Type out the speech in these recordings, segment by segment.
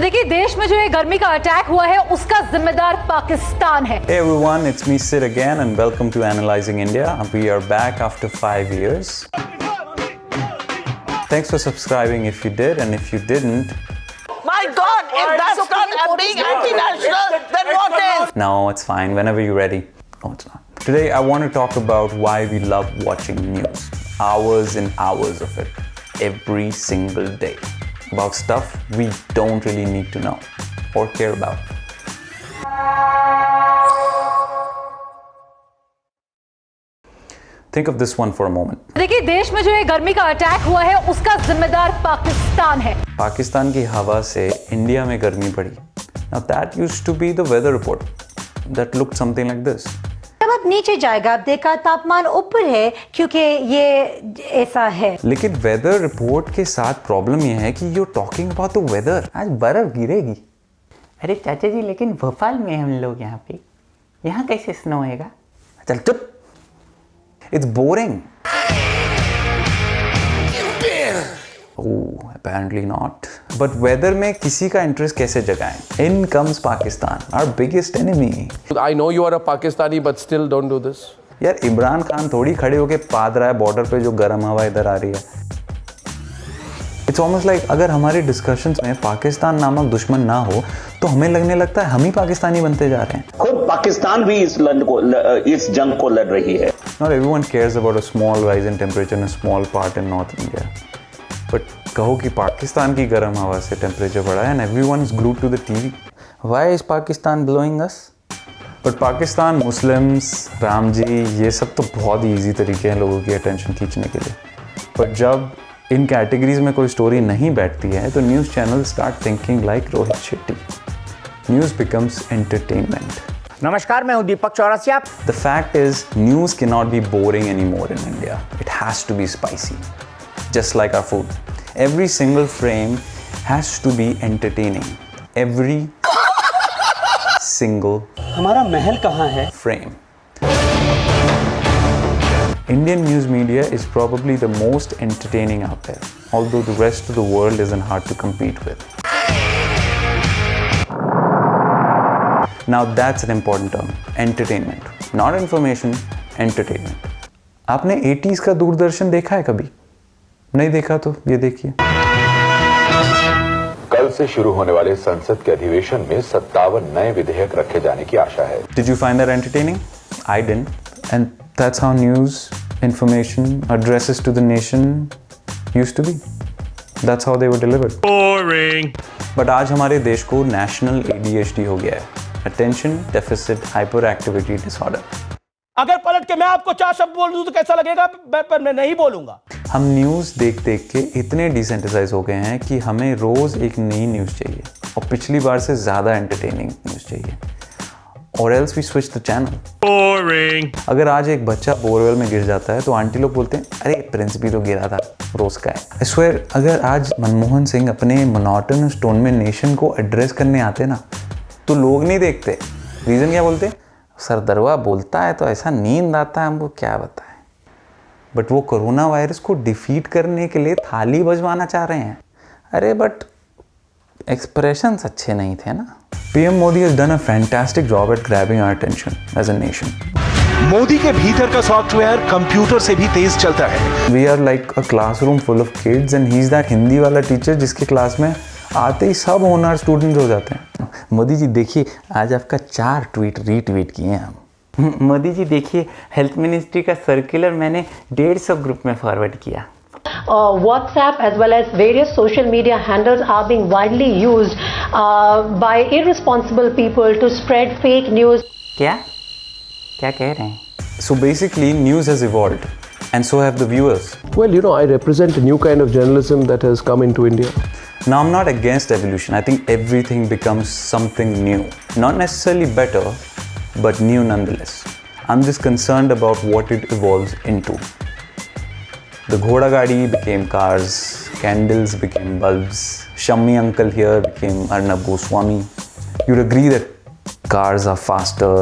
देखिए देश में जो ये गर्मी का अटैक हुआ है उसका जिम्मेदार पाकिस्तान है। Hey everyone, it's me Sid again and welcome to Analyzing India. We are back after 5 years. Thanks for subscribing if you did, and if you didn't, my God, if that's not being anti-national, then what is? no, it's fine, whenever you're ready. No, it's not. Today I want to talk about why we love watching news. Hours and hours of it, every single day. About stuff we don't really need to know or care about. Think of this one for a moment. देखिए देश में जो ये गर्मी का attack हुआ है उसका जिम्मेदार पाकिस्तान है। पाकिस्तान की हवा से इंडिया में गर्मी बढ़ी. Now that used to be the weather report that looked something like this. जब आप नीचे जाएगा आप देखा तापमान ऊपर है क्योंकि ये ऐसा है. लेकिन वेदर रिपोर्ट के साथ प्रॉब्लम यह है कि you talking about the weather. आज बर्फ गिरेगी. अरे चाचा जी, लेकिन भोपाल में हम लोग यहाँ कैसे स्नो होएगा? चल चुप. It's boring. Oh, apparently not. But weather में किसी का इंटरेस्ट कैसे जगाएं? In comes Pakistan, our biggest enemy. I know you are a Pakistani, but still don't do this. यार इमरान खान थोड़ी खड़े होके पाद रहा है बॉर्डर पे जो गर्म हवा इधर आ रही है. It's almost like अगर हमारी डिस्कशंस में पाकिस्तान नामक दुश्मन ना हो तो हमें लगने लगता है हम ही पाकिस्तानी बनते जा रहे हैं. खुद पाकिस्तान भी इस जंग को लड़ रही है. Not everyone cares about a small rise in temperature in a small part in North India. But कहो कि पाकिस्तान की गर्म हवा से टेम्परेचर बढ़ा है and everyone is glued to the TV. Why is Pakistan blowing us? But Pakistan, Muslims, Ram ji, ये सब तो बहुत ही ईजी तरीके हैं लोगों की अटेंशन खींचने के लिए. पर जब इन कैटेगरीज में कोई स्टोरी नहीं बैठती है तो news channel start thinking like Rohit Shetty. News becomes entertainment. नमस्कार, मैं हूँ दीपक Chaurasia. The fact is, news cannot be boring anymore in India. It has to be spicy. Just like our food. Every single frame has to be entertaining. Every single हमारा महल कहाँ है? frame. Indian news media is probably the most entertaining out there, although the rest of the world isn't hard to compete with. Now that's an important term. Entertainment. Not information, entertainment. आपने 80s का दूरदर्शन देखा है कभी? नहीं देखा तो ये देखिए. कल से शुरू होने वाले संसद के अधिवेशन में 57 नए विधेयक रखे जाने की आशा है. Did you find that entertaining? I didn't. And that's how news, information, addresses to the nation used to be. That's how they were delivered. Boring. But आज हमारे देश को national ADHD हो गया है. Attention Deficit Hyperactivity Disorder. अगर पलट के मैं आपको 4 शब्द बोल दूं तो कैसा लगेगा? पर मैं नहीं बोलूंगा. हम न्यूज़ देख देख के इतने डिसेंसिटाइज हो गए हैं कि हमें रोज़ एक नई न्यूज़ चाहिए और पिछली बार से ज़्यादा एंटरटेनिंग न्यूज़ चाहिए. और else we switch the channel. Boring. अगर आज एक बच्चा बोरवेल में गिर जाता है तो आंटी लोग बोलते हैं अरे प्रिंस भी तो गिरा था, रोज़ का है. आई स्वेयर अगर आज मनमोहन सिंह अपने मोनोटोनस टोन में नेशन को एड्रेस करने आते ना तो लोग नहीं देखते. रीज़न क्या बोलते? सरदरवा बोलता है तो ऐसा नींद आता है, हमको क्या बताएं. बट वो कोरोना वायरस को डिफीट करने के लिए थाली बजवाना चाह रहे हैं. अरे बट एक्सप्रेशंस अच्छे नहीं थे ना. PM Modi has done a fantastic job at grabbing our attention as a nation. Modi के भीतर का सॉफ्टवेयर कंप्यूटर से भी तेज चलता है. We are like a classroom full of kids and he is that Hindi वाला टीचर जिसके क्लास में आते ही सब होनहार स्टूडेंट्स हो जाते हैं. मोदी जी देखिए, आज आपका 4 ट्वीट रीट्वीट किए हैं हम. मोदी जी देखिए, हेल्थ मिनिस्ट्री का सर्कुलर मैंने 150 ग्रुप में फॉरवर्ड किया. WhatsApp as well as various social media handles are being widely used by irresponsible people to spread fake news. क्या कह रहे हैं? So basically news has evolved and so have the viewers. Well, you know, I represent a new kind of journalism that has come into India. Now I'm not against evolution. I think everything becomes something new. Not necessarily better, but new nonetheless. I'm just concerned about what it evolves into. The Ghoda Gadi became cars, candles became bulbs, Shammi uncle here became Arnab Goswami. You'd agree that cars are faster,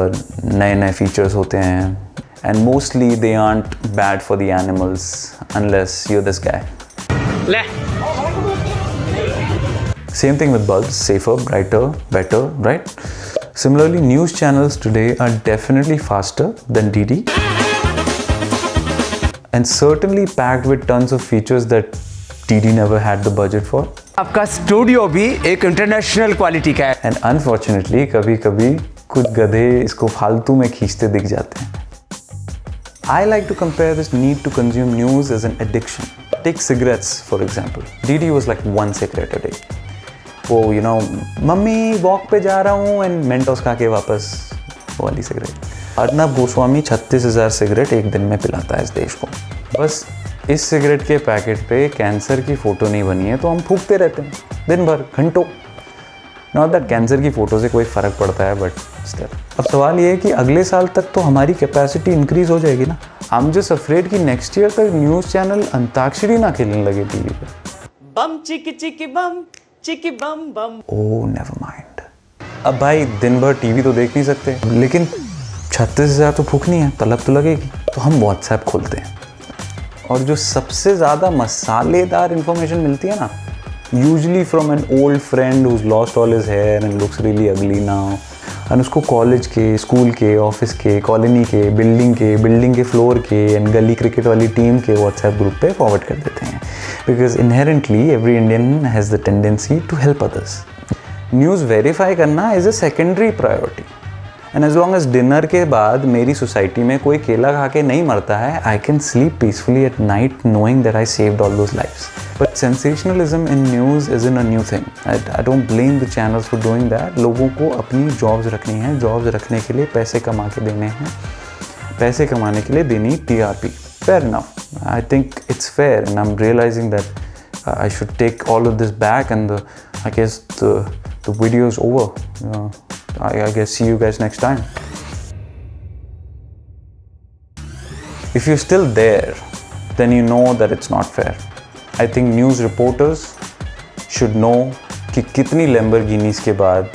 नए features होते हैं, and mostly they aren't bad for the animals unless you're this guy. Same thing with bulbs, safer, brighter, better, right? Similarly, news channels today are definitely faster than DD and certainly packed with tons of features that DD never had the budget for. आपका studio भी एक international quality का है। And unfortunately, कभी-कभी कुछ गधे इसको फालतू में खींचते दिख जाते हैं। I like to compare this need to consume news as an addiction. Take cigarettes, for example. DD was like 1 cigarette a day. वो मम्मी वॉक पे जा रहा हूँ एंड मेंटोस खा के वापस वो वाली सिगरेट। अर्नब गोस्वामी 36,000 सिगरेट एक दिन में पिलाता है इस देश को। बस इस सिगरेट के पैकेट पे कैंसर की फ़ोटो नहीं बनी है तो हम फूकते रहते हैं दिन भर घंटों। नॉट दैट कैंसर की फ़ोटो से कोई फ़र्क पड़ता है, बट स्टिल। अब सवाल ये है कि अगले साल तक तो हमारी कैपेसिटी इंक्रीज़ हो जाएगी ना। आई एम जस्ट अफ्रेड कि नेक्स्ट ईयर तक न्यूज़ चैनल अंताक्षरी ना खेलने लगे टीवी पे। बम चिकी चिकी बम चिकी बम बम। ओह नेवर माइंड। अब भाई दिन भर टीवी तो देख नहीं सकते, लेकिन 36,000 तो फूकनी है, तलब तो लगेगी। तो हम व्हाट्सएप खोलते हैं और जो सबसे ज़्यादा मसालेदार इन्फॉर्मेशन मिलती है ना, usually from an old friend who's lost all his hair and looks really ugly now, and उसको कॉलेज के, स्कूल के, ऑफिस के, कॉलोनी के, बिल्डिंग के फ्लोर के एंड गली क्रिकेट वाली टीम के व्हाट्सएप ग्रुप पे फॉरवर्ड कर देते हैं। Because inherently every Indian has the tendency to help others. News verify करना is a secondary priority, and as long as dinner के बाद मेरी सोसाइटी में कोई केला खा के नहीं मरता है, I can sleep peacefully at night knowing that I saved all those lives. But sensationalism in news is in a new thing. I don't blame the channels for doing that. लोगों को अपनी जॉब्स रखनी है, jobs रखने के लिए पैसे कमा के देने हैं, पैसे कमाने के लिए देनी TRP। Fair enough. I think it's fair, and I'm realizing that I should take all of this back, and I guess the video is over. I guess see you guys next time. If you're still there, then you know that it's not fair. I think news reporters should know कि कितनी Lamborghinis के बाद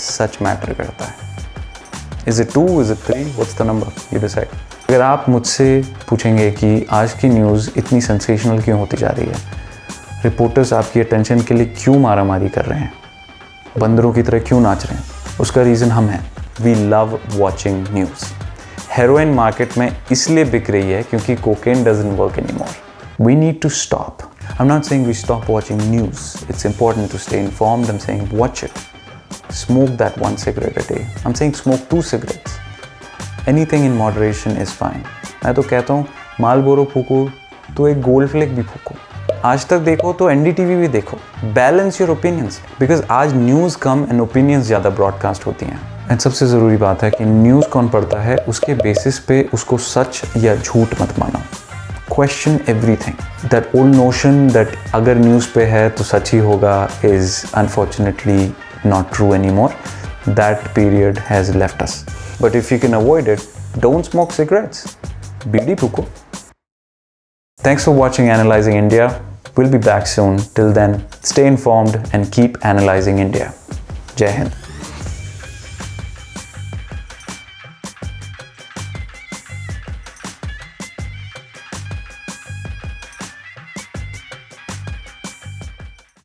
सच matter करता है। Is it 2? Is it 3? What's the number? You decide. अगर आप मुझसे पूछेंगे कि आज की न्यूज़ इतनी सेंसेशनल क्यों होती जा रही है, रिपोर्टर्स आपकी अटेंशन के लिए क्यों मारामारी कर रहे हैं, बंदरों की तरह क्यों नाच रहे हैं, उसका रीज़न हम हैं। We love watching news. Heroin market में इसलिए बिक रही है क्योंकि cocaine doesn't work anymore. We need to stop. I am not saying we stop watching news. It's important to stay informed. I am saying watch it, smoke that 1 cigarette a day. I am saying smoke 2 cigarettes. Anything in moderation is fine. मैं तो कहता हूँ Marlboro फूको तो एक gold flake भी फूको, आज तक देखो तो NDTV भी देखो। बैलेंस योर ओपिनियंस, बिकॉज आज न्यूज़ कम एंड ओपिनियंस ज़्यादा ब्रॉडकास्ट होती हैं। एंड सबसे ज़रूरी बात है कि न्यूज़ कौन पढ़ता है उसके बेसिस पे उसको सच या झूठ मत मानो। Question everything. That old notion that अगर न्यूज़ पे है तो सच ही होगा is unfortunately not true any more. That period has left us. But if you can avoid it, don't smoke cigarettes. BD Puko. Thanks for watching Analyzing India. We'll be back soon. Till then, stay informed and keep analyzing India. Jai Hind.